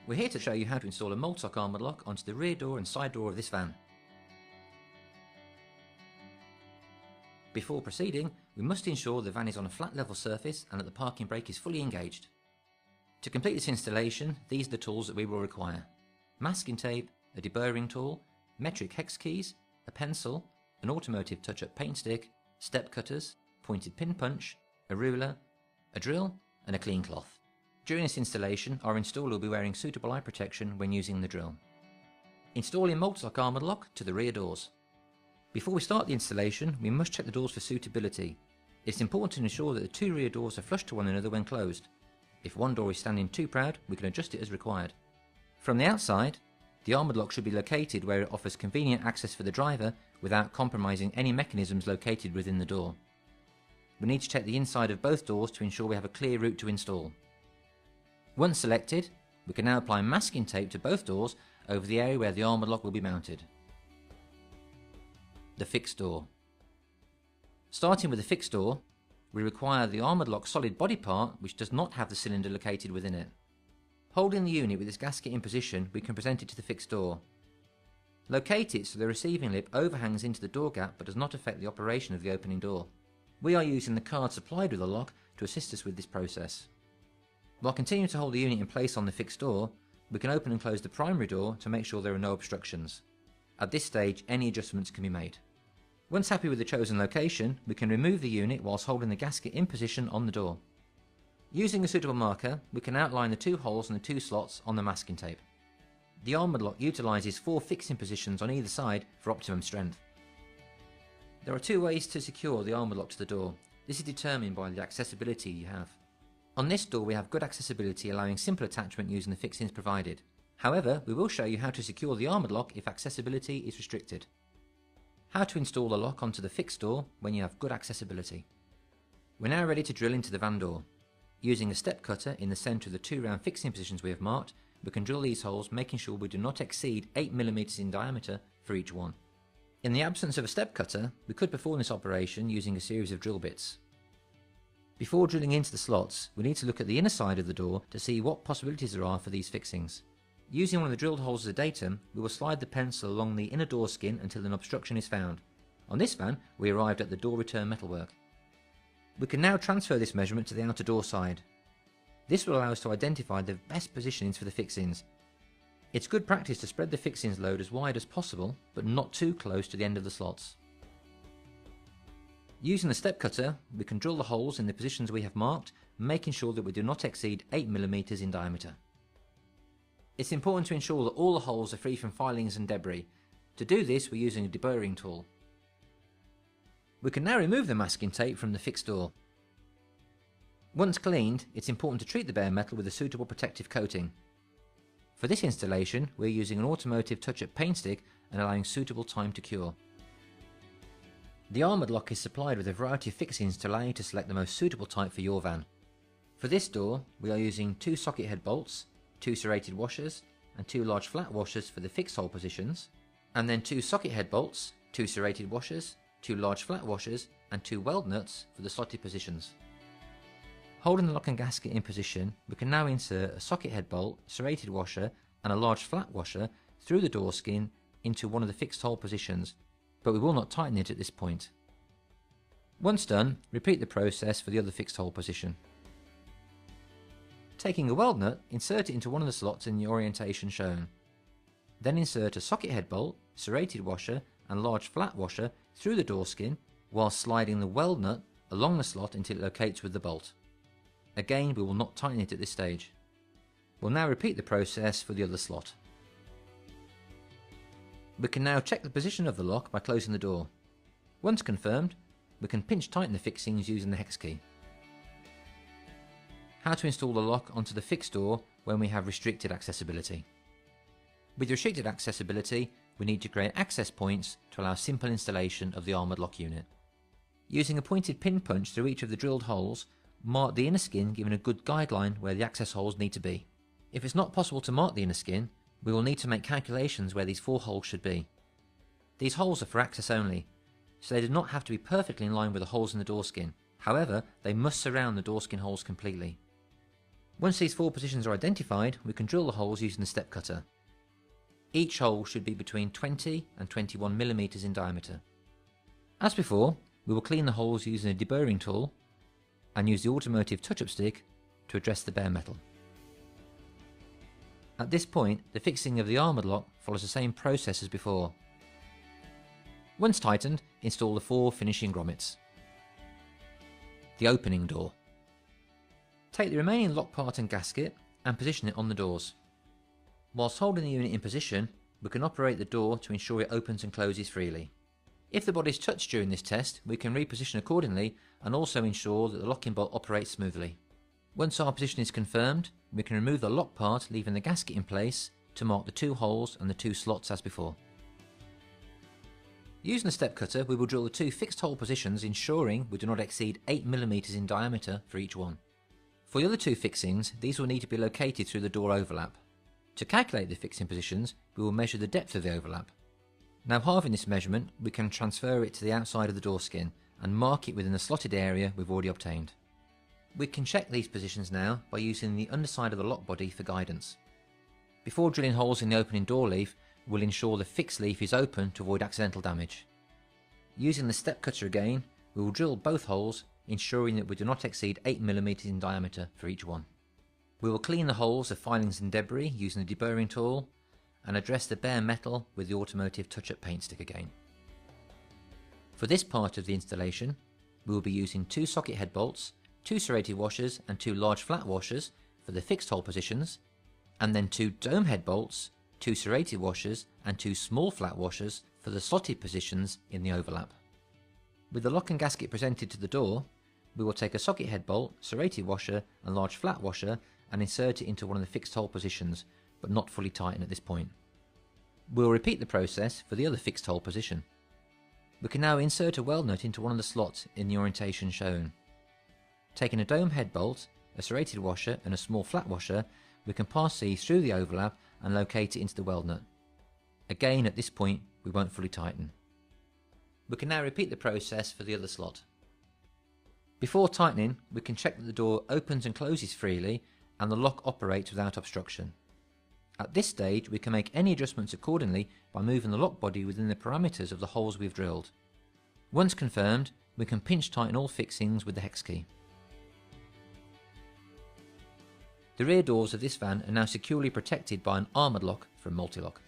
We're here to show you how to install a Mul T Lock ArmaDLock onto the rear door and side door of this van. Before proceeding, we must ensure the van is on a flat level surface and that the parking brake is fully engaged. To complete this installation, these are the tools that we will require: masking tape, a deburring tool, metric hex keys, a pencil, an automotive touch-up paint stick, step cutters, pointed pin punch, a ruler, a drill and a clean cloth. During this installation, our installer will be wearing suitable eye protection when using the drill. Installing Mul T Lock ArmaDLock to the rear doors. Before we start the installation, we must check the doors for suitability. It's important to ensure that the two rear doors are flush to one another when closed. If one door is standing too proud, we can adjust it as required. From the outside, the ArmaDLock should be located where it offers convenient access for the driver without compromising any mechanisms located within the door. We need to check the inside of both doors to ensure we have a clear route to install. Once selected, we can now apply masking tape to both doors over the area where the ArmaDLock will be mounted. The fixed door. Starting with the fixed door, we require the ArmaDLock solid body part which does not have the cylinder located within it. Holding the unit with its gasket in position, we can present it to the fixed door. Locate it so the receiving lip overhangs into the door gap but does not affect the operation of the opening door. We are using the card supplied with the lock to assist us with this process. While continuing to hold the unit in place on the fixed door, we can open and close the primary door to make sure there are no obstructions. At this stage, any adjustments can be made. Once happy with the chosen location, we can remove the unit whilst holding the gasket in position on the door. Using a suitable marker, we can outline the two holes and the two slots on the masking tape. The ArmaDLock utilises 4 fixing positions on either side for optimum strength. There are 2 ways to secure the ArmaDLock to the door. This is determined by the accessibility you have. On this door we have good accessibility, allowing simple attachment using the fixings provided. However, we will show you how to secure the ArmaDLock if accessibility is restricted. How to install the lock onto the fixed door when you have good accessibility. We're now ready to drill into the van door. Using a step cutter in the centre of the 2 round fixing positions we have marked, we can drill these holes, making sure we do not exceed 8 mm in diameter for each one. In the absence of a step cutter, we could perform this operation using a series of drill bits. Before drilling into the slots, we need to look at the inner side of the door to see what possibilities there are for these fixings. Using one of the drilled holes as a datum, we will slide the pencil along the inner door skin until an obstruction is found. On this van, we arrived at the door return metalwork. We can now transfer this measurement to the outer door side. This will allow us to identify the best positionings for the fixings. It's good practice to spread the fixings load as wide as possible, but not too close to the end of the slots. Using the step cutter, we can drill the holes in the positions we have marked, making sure that we do not exceed 8 mm in diameter. It's important to ensure that all the holes are free from filings and debris. To do this, we're using a deburring tool. We can now remove the masking tape from the fixed door. Once cleaned, it's important to treat the bare metal with a suitable protective coating. For this installation, we're using an automotive touch-up paint stick and allowing suitable time to cure. The ArmaDLock is supplied with a variety of fixings to allow you to select the most suitable type for your van. For this door, we are using 2 socket head bolts, 2 serrated washers and 2 large flat washers for the fixed hole positions, and then 2 socket head bolts, 2 serrated washers, 2 large flat washers and 2 weld nuts for the slotted positions. Holding the lock and gasket in position, we can now insert a socket head bolt, serrated washer and a large flat washer through the door skin into one of the fixed hole positions, but we will not tighten it at this point. Once done, repeat the process for the other fixed hole position. Taking a weld nut, insert it into one of the slots in the orientation shown. Then insert a socket head bolt, serrated washer and large flat washer through the door skin while sliding the weld nut along the slot until it locates with the bolt. Again, we will not tighten it at this stage. We'll now repeat the process for the other slot. We can now check the position of the lock by closing the door. Once confirmed, we can pinch tighten the fixings using the hex key. How to install the lock onto the fixed door when we have restricted accessibility. With restricted accessibility, we need to create access points to allow simple installation of the ArmaDLock unit. Using a pointed pin punch through each of the drilled holes, mark the inner skin, giving a good guideline where the access holes need to be. If it's not possible to mark the inner skin, we will need to make calculations where these 4 holes should be. These holes are for access only, so they do not have to be perfectly in line with the holes in the door skin. However, they must surround the door skin holes completely. Once these 4 positions are identified, we can drill the holes using the step cutter. Each hole should be between 20 and 21 mm in diameter. As before, we will clean the holes using a deburring tool and use the automotive touch-up stick to address the bare metal. At this point, the fixing of the armoured lock follows the same process as before. Once tightened, install the 4 finishing grommets. The opening door. Take the remaining lock part and gasket and position it on the doors. Whilst holding the unit in position, we can operate the door to ensure it opens and closes freely. If the body is touched during this test, we can reposition accordingly and also ensure that the locking bolt operates smoothly. Once our position is confirmed, we can remove the lock part, leaving the gasket in place to mark the 2 holes and the 2 slots as before. Using the step cutter, we will drill the 2 fixed hole positions, ensuring we do not exceed 8 mm in diameter for each one. For the other 2 fixings, these will need to be located through the door overlap. To calculate the fixing positions, we will measure the depth of the overlap. Now halving this measurement, we can transfer it to the outside of the door skin and mark it within the slotted area we've already obtained. We can check these positions now by using the underside of the lock body for guidance. Before drilling holes in the opening door leaf, we'll ensure the fixed leaf is open to avoid accidental damage. Using the step cutter again, we will drill both holes, ensuring that we do not exceed 8 mm in diameter for each one. We will clean the holes of filings and debris using the deburring tool and address the bare metal with the automotive touch-up paint stick again. For this part of the installation, we will be using 2 socket head bolts, 2 serrated washers and 2 large flat washers for the fixed hole positions, and then 2 dome head bolts, 2 serrated washers and 2 small flat washers for the slotted positions in the overlap. With the lock and gasket presented to the door, we will take a socket head bolt, serrated washer and large flat washer and insert it into one of the fixed hole positions, but not fully tighten at this point. We'll repeat the process for the other fixed hole position. We can now insert a weld nut into one of the slots in the orientation shown. Taking a dome head bolt, a serrated washer and a small flat washer, we can pass these through the overlap and locate it into the weld nut. Again, at this point, we won't fully tighten. We can now repeat the process for the other slot. Before tightening, we can check that the door opens and closes freely and the lock operates without obstruction. At this stage, we can make any adjustments accordingly by moving the lock body within the parameters of the holes we've drilled. Once confirmed, we can pinch tighten all fixings with the hex key. The rear doors of this van are now securely protected by an armoured lock from Mul T Lock.